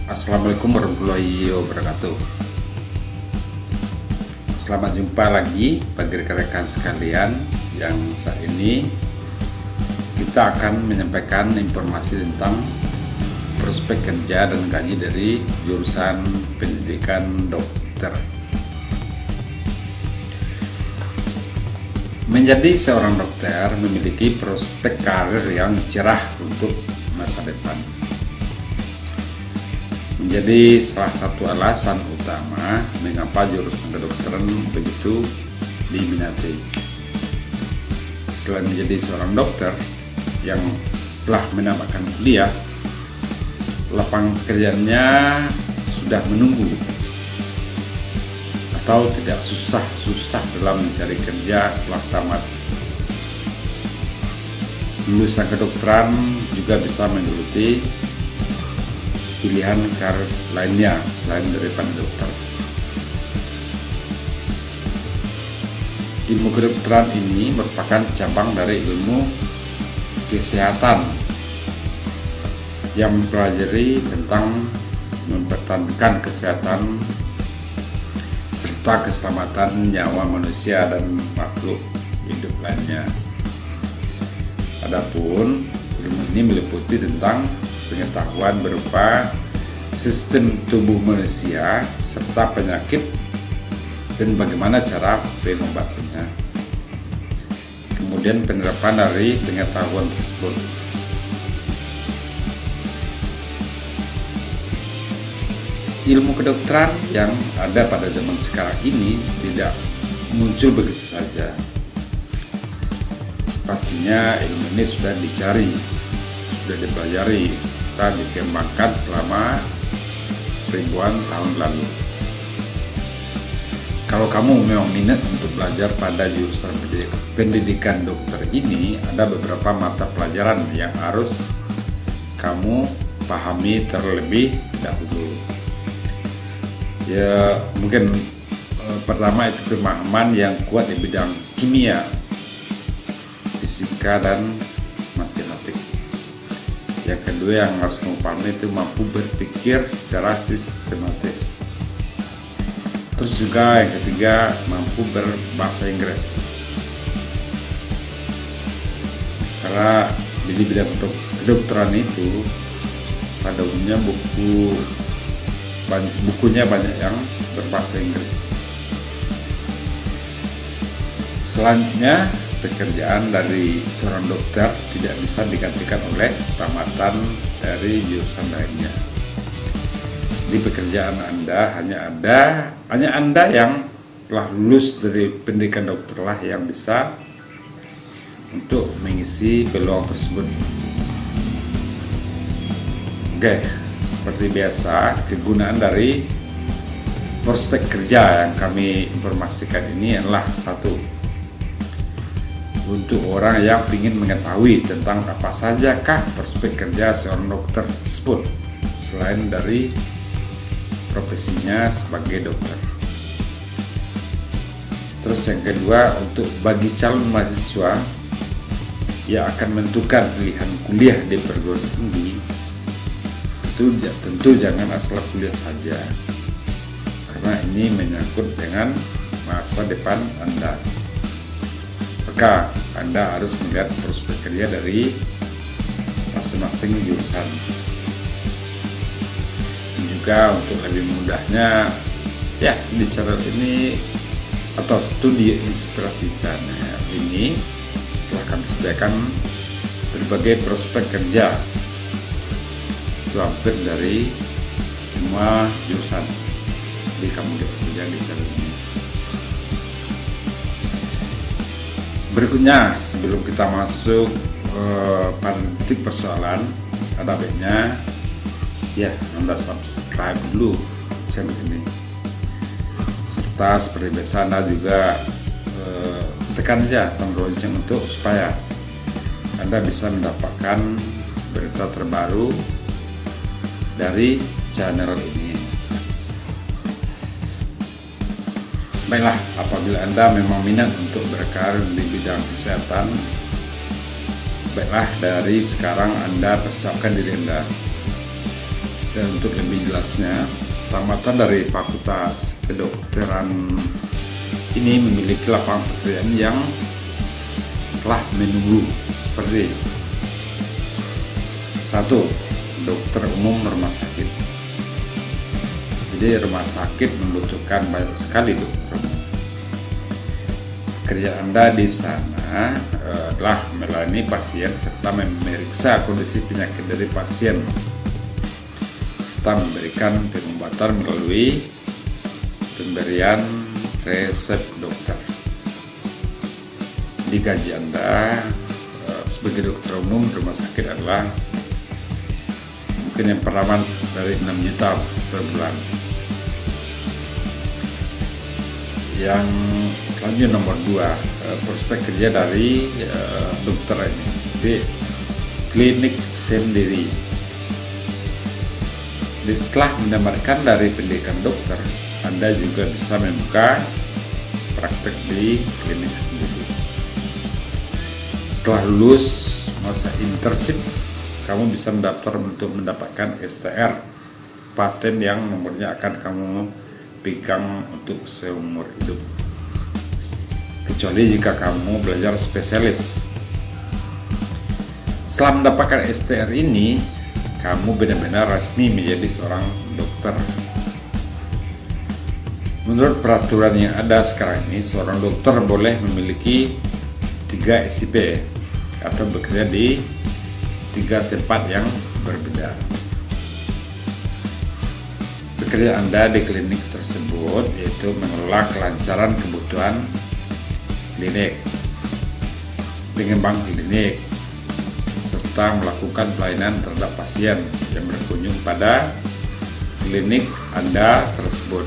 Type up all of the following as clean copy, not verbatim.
Assalamualaikum warahmatullahi wabarakatuh. Selamat jumpa lagi bagi rekan-rekan sekalian yang saat ini kita akan menyampaikan informasi tentang prospek kerja dan gaji dari jurusan pendidikan dokter. Menjadi seorang dokter memiliki prospek karir yang cerah untuk masa depan. Menjadi salah satu alasan utama mengapa jurusan kedokteran begitu diminati. Selain menjadi seorang dokter yang setelah menamatkan kuliah, lapangan pekerjaannya sudah menunggu atau tidak susah dalam mencari kerja setelah tamat. Lulusan kedokteran juga bisa menggeluti pilihan karir lainnya selain daripada dokter. Ilmu kedokteran ini merupakan cabang dari ilmu kesehatan yang mempelajari tentang mempertahankan kesehatan serta keselamatan nyawa manusia dan makhluk hidup lainnya. Adapun ilmu ini meliputi tentang pengetahuan berupa sistem tubuh manusia serta penyakit dan bagaimana cara pengobatinya. Kemudian penerapan dari pengetahuan tersebut. Ilmu kedokteran yang ada pada zaman sekarang ini tidak muncul begitu saja. Pastinya ilmu ini sudah dicari, sudah dipelajari, serta dikembangkan selama ribuan tahun lalu. Kalau kamu memang minat untuk belajar pada jurusan pendidikan dokter ini, ada beberapa mata pelajaran yang harus kamu pahami terlebih dahulu. Ya, mungkin pertama itu pemahaman yang kuat di bidang kimia, fisika, dan matematik. Yang kedua yang harus kamu pahami itu mampu berpikir secara sistematis. Terus juga yang ketiga mampu berbahasa Inggris. Karena di bidang kedokteran itu pada umumnya bukunya banyak yang berbahasa Inggris. Selanjutnya, pekerjaan dari seorang dokter tidak bisa digantikan oleh tamatan dari jurusan lainnya. Di pekerjaan Anda hanya Anda yang telah lulus dari pendidikan dokter lah yang bisa untuk mengisi peluang tersebut. Oke, seperti biasa, kegunaan dari prospek kerja yang kami informasikan ini adalah satu, untuk orang yang ingin mengetahui tentang apa sajakah prospek kerja seorang dokter tersebut selain dari profesinya sebagai dokter. Terus yang kedua, untuk bagi calon mahasiswa yang akan menentukan pilihan kuliah di perguruan tinggi, itu tentu jangan asal kuliah saja, karena ini menyangkut dengan masa depan Anda. Maka Anda harus melihat prospek kerja dari masing-masing jurusan. Dan juga untuk lebih mudahnya, ya di channel ini atau studi inspirasi channel ini telah kami sediakan berbagai prospek kerja itu hampir dari semua jurusan. Jadi kamu lihat saja di channel ini. Berikutnya, sebelum kita masuk pada titik persoalan, ada baiknya ya Anda subscribe dulu channel ini, serta seperti biasa Anda juga tekan aja tombol lonceng untuk supaya Anda bisa mendapatkan berita terbaru dari channel ini. Baiklah, apabila Anda memang minat untuk berkarir di bidang kesehatan, baiklah dari sekarang Anda persiapkan diri Anda. Dan untuk lebih jelasnya, tamatan dari Fakultas Kedokteran ini memiliki lapangan pekerjaan yang telah menunggu seperti 1. Dokter umum rumah sakit. Jadi rumah sakit membutuhkan banyak sekali dokter umum. Kerja Anda di sana adalah melayani pasien serta memeriksa kondisi penyakit dari pasien, serta memberikan pengobatan melalui pemberian resep dokter. Di gaji Anda sebagai dokter umum rumah sakit adalah mungkin yang pertama dari 6 juta per bulan. Yang selanjutnya nomor 2, prospek kerja dari dokter ini di klinik sendiri. Setelah mendapatkan dari pendidikan dokter, Anda juga bisa membuka praktek di klinik sendiri. Setelah lulus masa internship, kamu bisa mendaftar untuk mendapatkan STR, paten yang nomornya akan kamu pegang untuk seumur hidup. Kecuali jika kamu belajar spesialis. Setelah mendapatkan STR ini, kamu benar-benar resmi menjadi seorang dokter. Menurut peraturan yang ada sekarang ini, seorang dokter boleh memiliki 3 SIP atau bekerja di 3 tempat yang berbeda. Pekerjaan Anda di klinik tersebut yaitu mengelola kelancaran kebutuhan klinik, mengembang klinik, serta melakukan pelayanan terhadap pasien yang berkunjung pada klinik Anda tersebut.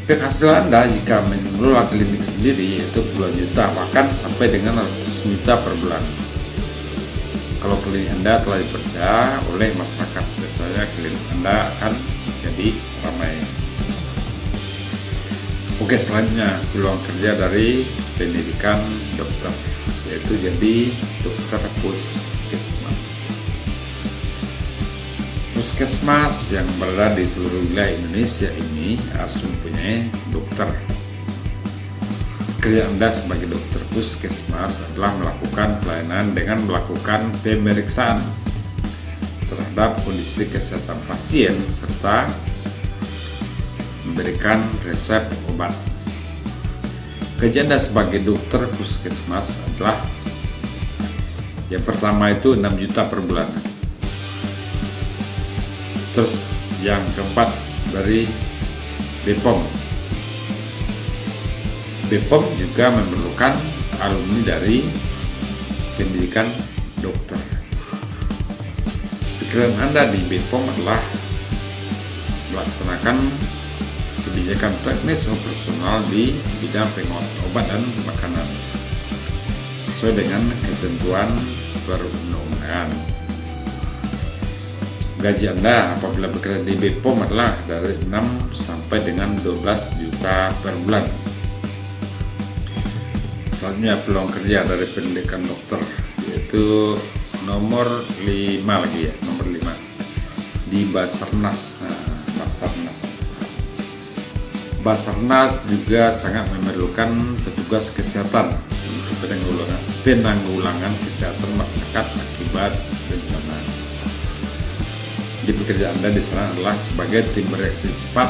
Penghasilan Anda jika mengelola klinik sendiri yaitu puluhan juta, bahkan sampai dengan ratusan juta per bulan. Kalau klinik Anda telah dipercaya oleh masyarakat, biasanya klinik Anda akan jadi ramai. Oke, selanjutnya peluang kerja dari pendidikan dokter, yaitu jadi dokter puskesmas. Puskesmas yang berada di seluruh wilayah Indonesia ini harus mempunyai dokter. Kerja Anda sebagai dokter puskesmas adalah melakukan pelayanan dengan melakukan pemeriksaan terhadap kondisi kesehatan pasien serta memberikan resep obat. Kerja Anda sebagai dokter puskesmas adalah yang pertama itu 6 juta per bulan. Terus yang keempat dari BPOM. BPOM juga memerlukan alumni dari pendidikan dokter. Pikiran Anda di BPOM adalah melaksanakan kebijakan teknis operasional di bidang pengawasan obat dan makanan sesuai dengan ketentuan perundang-undangan. Gaji Anda apabila bekerja di BPOM adalah dari 6 sampai dengan 12 juta per bulan. Selanjutnya peluang kerja dari pendidikan dokter yaitu nomor 5 lagi ya, nomor 5 di Basarnas. Basarnas juga sangat memerlukan petugas kesehatan untuk penanggulangan kesehatan masyarakat akibat bencana. Di pekerjaan Anda di sana adalah sebagai tim reaksi cepat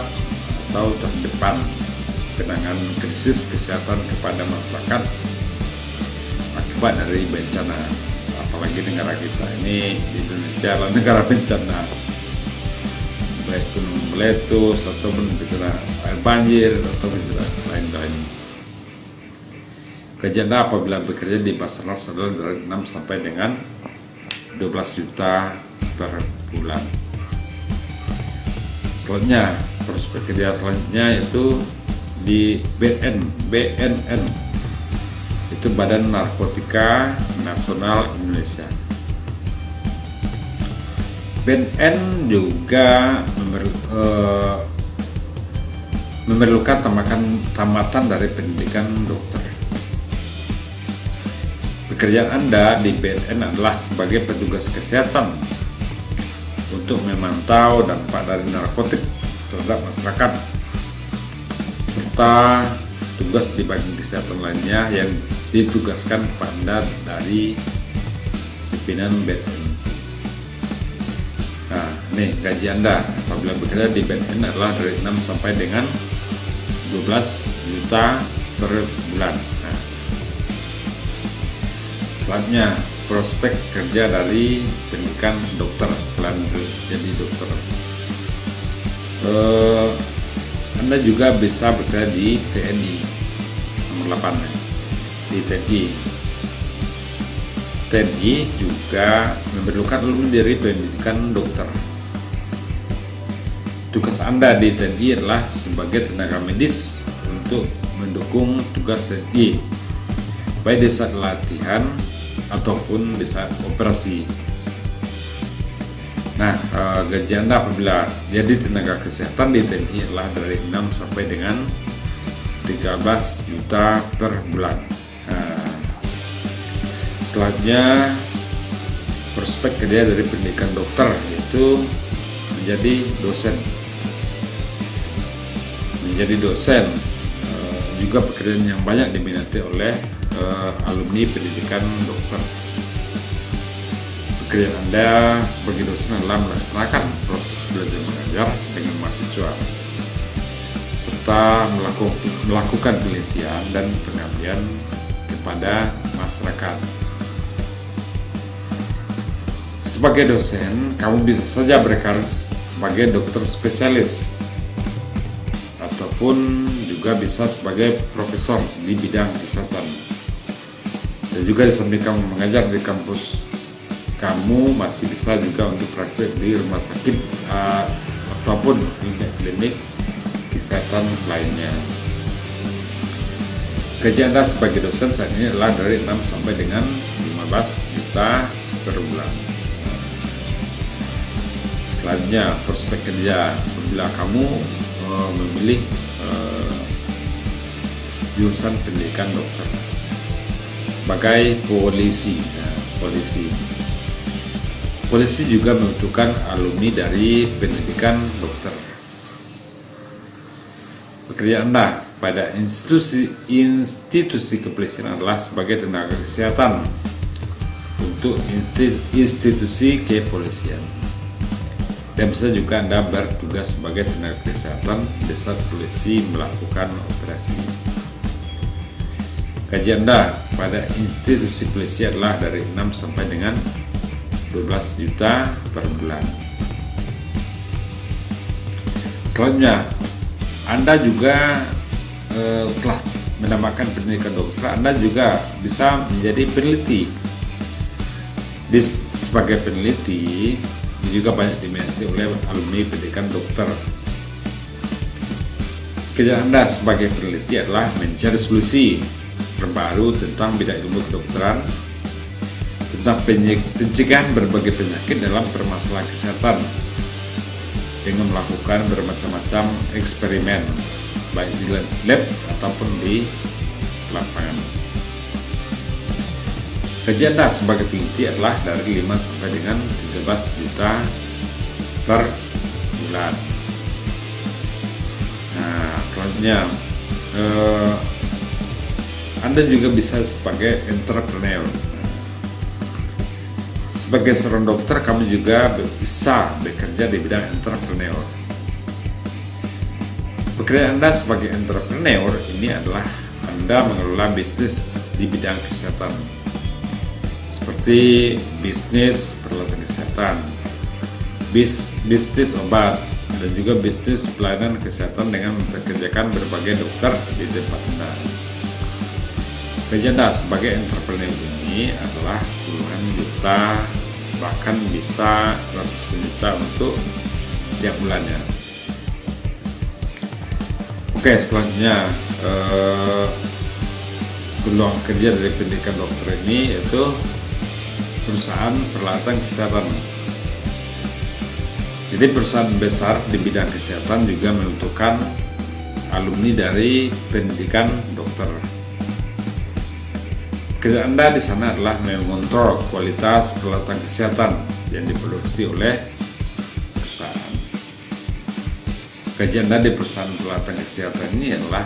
atau terdepan penanganan krisis kesehatan kepada masyarakat akibat dari bencana. Apalagi negara kita ini di Indonesia adalah negara bencana, baik gunung meletus ataupun bencana air banjir atau bencana lain-lain. Gaji Anda apabila bekerja di Basarnas adalah dari 6 sampai dengan 12 juta per bulan. Selanjutnya prospek kerja selanjutnya yaitu di BNN, itu Badan Narkotika Nasional Indonesia. BNN juga memerlukan tamatan dari pendidikan dokter. Pekerjaan Anda di BNN adalah sebagai petugas kesehatan untuk memantau dampak dari narkotik terhadap masyarakat, serta tugas di bagian kesehatan lainnya yang ditugaskan kepada dari pimpinan BNN. Nah, nih gaji Anda apabila bekerja di BNN adalah dari 6 sampai dengan 12 juta per bulan. Nah, selanjutnya prospek kerja dari pendidikan dokter selain jadi dokter. Anda juga bisa bekerja di TNI, nomor 8 ya, di TNI. TNI juga memerlukan alumni dari pendidikan dokter. Tugas Anda di TNI adalah sebagai tenaga medis untuk mendukung tugas TNI, baik di saat latihan ataupun di saat operasi. Nah, gaji Anda apabila jadi tenaga kesehatan di TNI adalah dari 6 sampai dengan 13 juta per bulan. Nah, selanjutnya prospek kerja dari pendidikan dokter yaitu menjadi dosen. Menjadi dosen juga pekerjaan yang banyak diminati oleh alumni pendidikan dokter. Pekerjaan Anda sebagai dosen adalah melaksanakan proses belajar mengajar dengan mahasiswa, serta melakukan penelitian dan pengabdian kepada masyarakat. Sebagai dosen, kamu bisa saja berkarir sebagai dokter spesialis ataupun juga bisa sebagai profesor di bidang kesehatan. Dan juga di samping kamu mengajar di kampus, kamu masih bisa juga untuk praktik di rumah sakit ataupun klinik kesehatan lainnya. Gaji Anda sebagai dosen saat ini adalah dari 6 sampai dengan 15 juta per bulan. Selanjutnya prospek kerja apabila kamu memilih jurusan pendidikan dokter sebagai polisi. Nah, polisi juga membutuhkan alumni dari pendidikan dokter. Pekerjaan Anda pada institusi kepolisian adalah sebagai tenaga kesehatan untuk institusi kepolisian. Dan bisa juga Anda bertugas sebagai tenaga kesehatan di saat polisi melakukan operasi. Gaji Anda pada institusi polisi adalah dari 6 sampai dengan 12 juta per bulan. Selanjutnya, Anda juga setelah mendapatkan pendidikan dokter, Anda juga bisa menjadi peneliti. Sebagai peneliti, juga banyak diminati oleh alumni pendidikan dokter. Kerjaan Anda sebagai peneliti adalah mencari solusi terbaru tentang bidang ilmu kedokteran, tentang pencegahan berbagai penyakit dalam permasalahan kesehatan dengan melakukan bermacam-macam eksperimen baik di lab ataupun di lapangan. Gaji Anda sebagai peneliti adalah dari 5 sampai dengan 13 juta per bulan. Nah, selanjutnya Anda juga bisa sebagai entrepreneur. Sebagai seorang dokter, kamu juga bisa bekerja di bidang entrepreneur. Pekerjaan Anda sebagai entrepreneur ini adalah Anda mengelola bisnis di bidang kesehatan, seperti bisnis peralatan kesehatan, bisnis obat, dan juga bisnis pelayanan kesehatan dengan mempekerjakan berbagai dokter di tempat Anda. Gaji Anda sebagai entrepreneur ini adalah puluhan juta, bahkan bisa ratusan juta untuk tiap bulannya. Oke, selanjutnya peluang kerja dari pendidikan dokter ini yaitu perusahaan peralatan kesehatan. Jadi perusahaan besar di bidang kesehatan juga membutuhkan alumni dari pendidikan dokter. Kerja Anda di sana adalah mengontrol kualitas peralatan kesehatan yang diproduksi oleh Gaji Anda di perusahaan pelatihan kesehatan ini adalah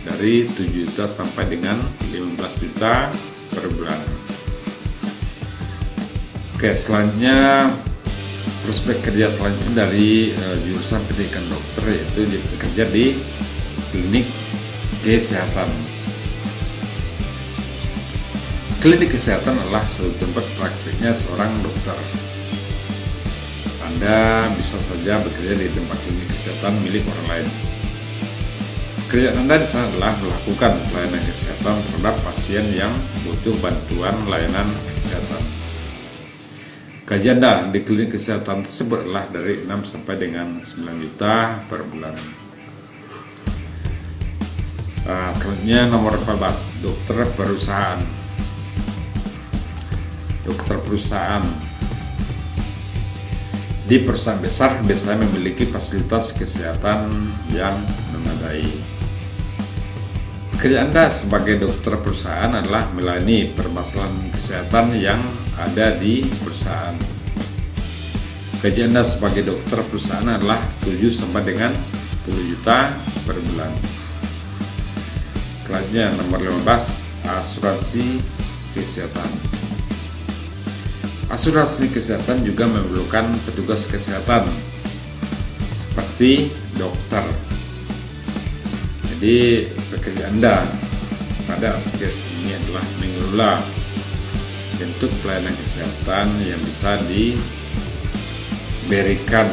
dari 7 juta sampai dengan 15 juta per bulan. Oke, selanjutnya prospek kerja selanjutnya dari jurusan pendidikan dokter, yaitu bekerja di klinik kesehatan. Klinik kesehatan adalah suatu tempat praktiknya seorang dokter. Anda bisa saja bekerja di tempat klinik kesehatan milik orang lain. Kerjaan Anda di sana adalah melakukan pelayanan kesehatan terhadap pasien yang butuh bantuan layanan kesehatan. Gaji Anda di klinik kesehatan tersebut adalah dari 6 sampai dengan 9 juta per bulan. Selanjutnya nomor 14, dokter perusahaan. Dokter perusahaan di perusahaan besar biasanya memiliki fasilitas kesehatan yang memadai. Kerja Anda sebagai dokter perusahaan adalah melayani permasalahan kesehatan yang ada di perusahaan. Gaji Anda sebagai dokter perusahaan adalah 7 sampai dengan 10 juta per bulan. Selanjutnya nomor 15, asuransi kesehatan. Asuransi kesehatan juga memerlukan petugas kesehatan seperti dokter. Jadi pekerjaan Anda pada Askes ini adalah mengelola bentuk pelayanan kesehatan yang bisa diberikan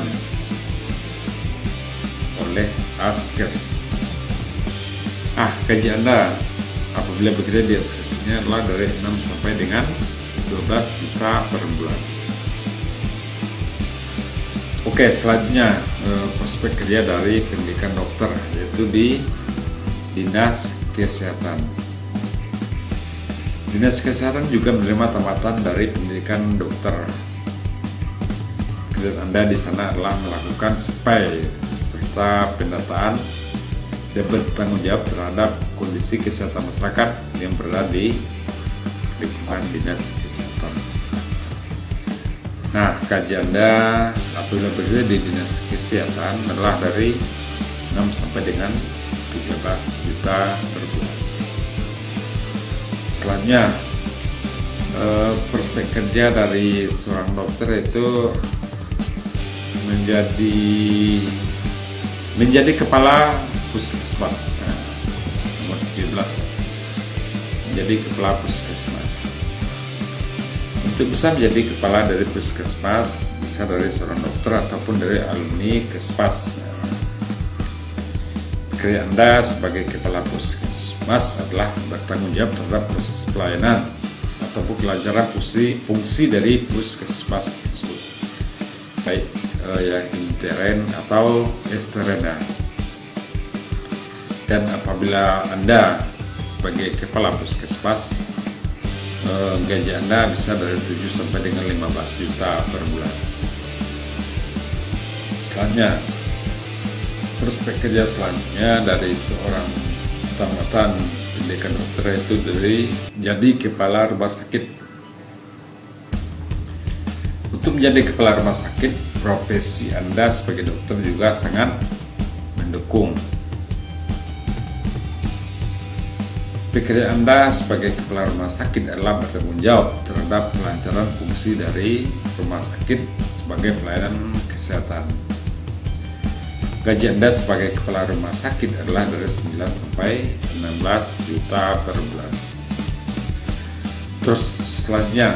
oleh Askes. Gaji Anda apabila bekerja di Askes ini adalah dari 6 sampai dengan 12 juta per bulan. Oke, selanjutnya prospek kerja dari pendidikan dokter, yaitu di Dinas Kesehatan. Dinas Kesehatan juga menerima tamatan dari pendidikan dokter. Kerjaan Anda di sana adalah melakukan survei serta pendataan dan bertanggung jawab terhadap kondisi kesehatan masyarakat yang berada di lingkungan Dinas Kesehatan. Gaji Anda apabila bekerja di Dinas Kesehatan adalah dari 6 sampai dengan 13 juta per bulan. Selanjutnya prospek kerja dari seorang dokter itu menjadi kepala puskesmas. Nomor 17, menjadi kepala puskesmas. Untuk bisa menjadi kepala dari puskesmas bisa dari seorang dokter ataupun dari alumni Kespas. Kerja Anda sebagai kepala puskesmas adalah bertanggung jawab terhadap proses pelayanan ataupun pelajaran fungsi dari puskesmas tersebut, baik yang intern atau eksternal. Dan apabila Anda sebagai kepala puskesmas, gaji Anda bisa dari 7 sampai dengan 15 juta per bulan. Selanjutnya, prospek kerja selanjutnya dari seorang tamatan pendidikan dokter itu dari jadi kepala rumah sakit. Untuk menjadi kepala rumah sakit, profesi Anda sebagai dokter juga sangat mendukung. Pekerjaan Anda sebagai kepala rumah sakit adalah bertanggung jawab terhadap kelancaran fungsi dari rumah sakit sebagai pelayanan kesehatan. Gaji Anda sebagai kepala rumah sakit adalah dari 9 sampai 16 juta per bulan. Terus selanjutnya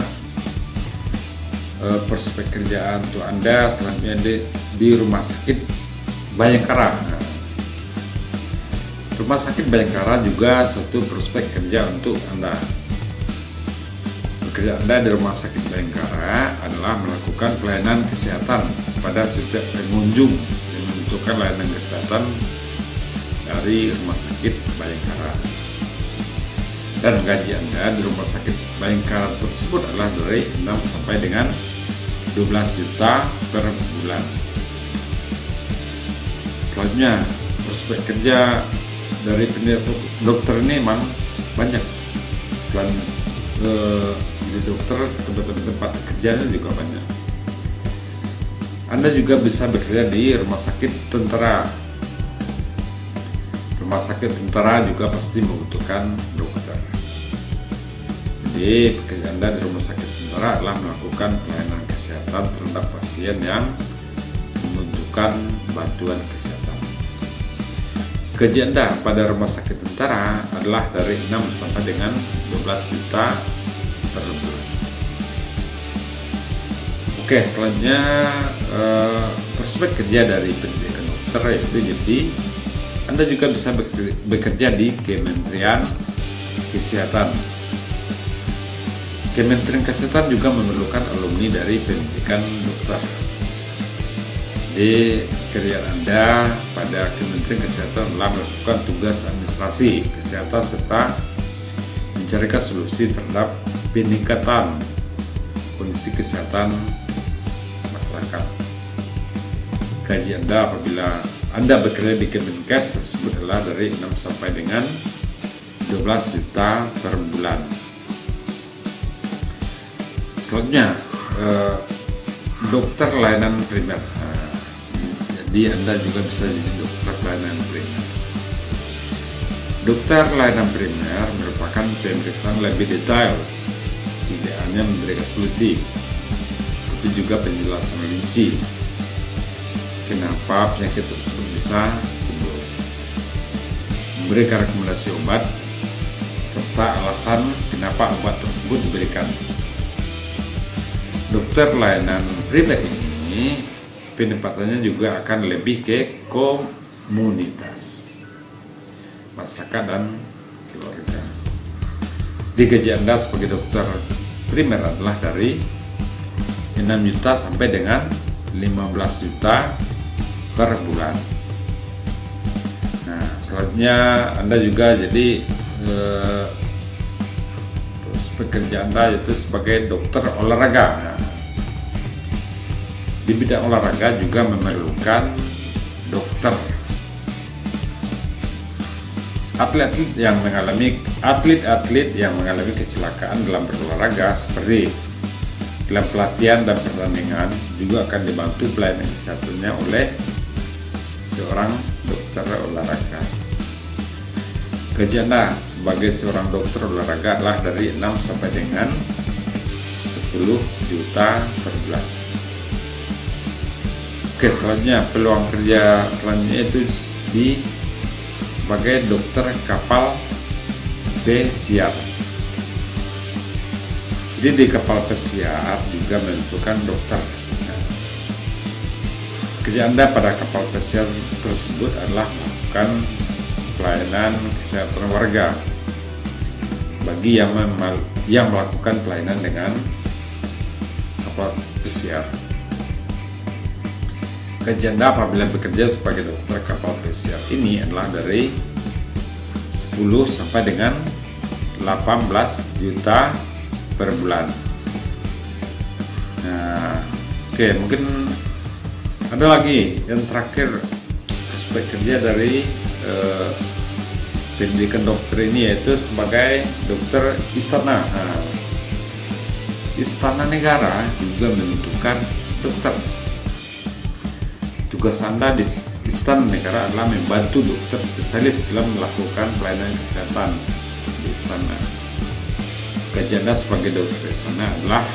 prospek kerjaan untuk Anda selanjutnya di rumah sakit Bayangkara. Rumah sakit Bayangkara juga suatu prospek kerja untuk Anda. Pekerjaan Anda di rumah sakit Bayangkara adalah melakukan pelayanan kesehatan pada setiap pengunjung yang membutuhkan layanan kesehatan dari rumah sakit Bayangkara. Dan gaji Anda di rumah sakit Bayangkara tersebut adalah dari 6 sampai dengan 12 juta per bulan. Selanjutnya, prospek kerja dari dokter ini memang banyak. Selain jadi dokter, tempat kerjanya juga banyak. Anda juga bisa bekerja di rumah sakit tentara. Rumah sakit tentara juga pasti membutuhkan dokter. Jadi pekerjaan Anda di rumah sakit tentara adalah melakukan pelayanan kesehatan terhadap pasien yang membutuhkan bantuan kesehatan. Gaji Anda pada rumah sakit tentara adalah dari 6 sampai dengan 12 juta per bulan. Oke, selanjutnya prospek kerja dari pendidikan dokter, yaitu jadi Anda juga bisa bekerja di Kementerian Kesehatan. Kementerian Kesehatan juga memerlukan alumni dari pendidikan dokter. Jadi kerjaan Anda pada Kementerian Kesehatan adalah melakukan tugas administrasi kesehatan serta mencarikan solusi terhadap peningkatan kondisi kesehatan masyarakat. Gaji Anda apabila Anda bekerja di Kemenkes tersebut adalah dari 6 sampai dengan 12 juta per bulan. Selanjutnya, dokter layanan primer. Jadi Anda juga bisa jadi dokter layanan primer. Dokter layanan primer merupakan pemeriksaan lebih detail, tidak hanya memberikan solusi, tapi juga penjelasan rinci kenapa penyakit tersebut bisa timbul, memberikan rekomendasi obat, serta alasan kenapa obat tersebut diberikan. Dokter layanan primer ini penempatannya juga akan lebih ke komunitas, masyarakat dan keluarga. Di gaji Anda sebagai dokter primer adalah dari 6 juta sampai dengan 15 juta per bulan. Nah, selanjutnya Anda juga jadi pekerjaan Anda yaitu sebagai dokter olahraga. Nah, di bidang olahraga juga memerlukan dokter. Atlet-atlet yang mengalami kecelakaan dalam berolahraga seperti dalam pelatihan dan pertandingan juga akan dibantu pelayanan kesehatannya oleh seorang dokter olahraga. Gaji Anda sebagai seorang dokter olahraga adalah dari 6 sampai dengan 10 juta per bulan. Oke, selanjutnya peluang kerja selanjutnya itu sebagai dokter kapal pesiar. Jadi di kapal pesiar juga membutuhkan dokter. Kerja Anda pada kapal pesiar tersebut adalah melakukan pelayanan kesehatan warga bagi yang melakukan pelayanan dengan kapal pesiar. Gaji Anda apabila bekerja sebagai dokter kapal pesiar ini adalah dari 10 sampai dengan 18 juta per bulan. Nah, oke, mungkin ada lagi yang terakhir aspek kerja dari pendidikan dokter ini, yaitu sebagai dokter istana. Nah, istana negara juga membutuhkan dokter. Tugas Anda di istana negara adalah membantu dokter spesialis dalam melakukan pelayanan kesehatan di istana. Gaji Anda sebagai dokter istana adalah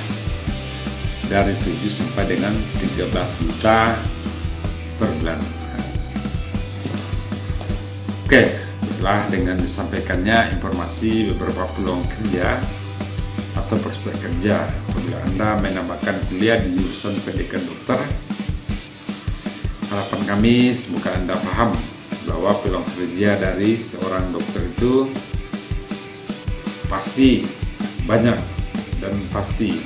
dari 7 sampai dengan 13 juta per bulan. Oke, setelah dengan disampaikannya informasi beberapa peluang kerja atau prospek kerja apabila Anda menambahkan kuliah di jurusan pendidikan dokter, harapan kami semoga Anda paham bahwa peluang kerja dari seorang dokter itu pasti banyak dan pasti.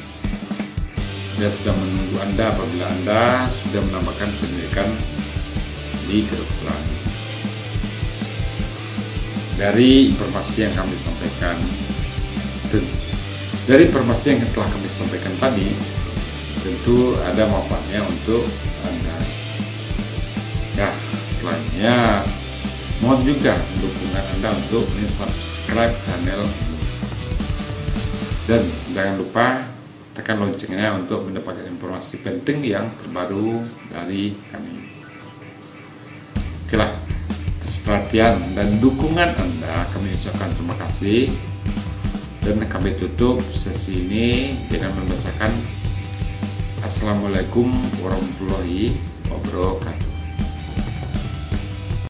Dia sudah menunggu Anda apabila Anda sudah menambahkan pendidikan di kedokteran. Dari informasi yang kami sampaikan, tadi, tentu ada manfaatnya untuk Anda. Ya, selanjutnya mohon juga dukungan Anda untuk subscribe channel ini. Dan jangan lupa tekan loncengnya untuk mendapatkan informasi penting yang terbaru dari kami. Oke lah, atas perhatian dan dukungan Anda kami ucapkan terima kasih, dan kami tutup sesi ini dengan membacakan Assalamualaikum warahmatullahi wabarakatuh.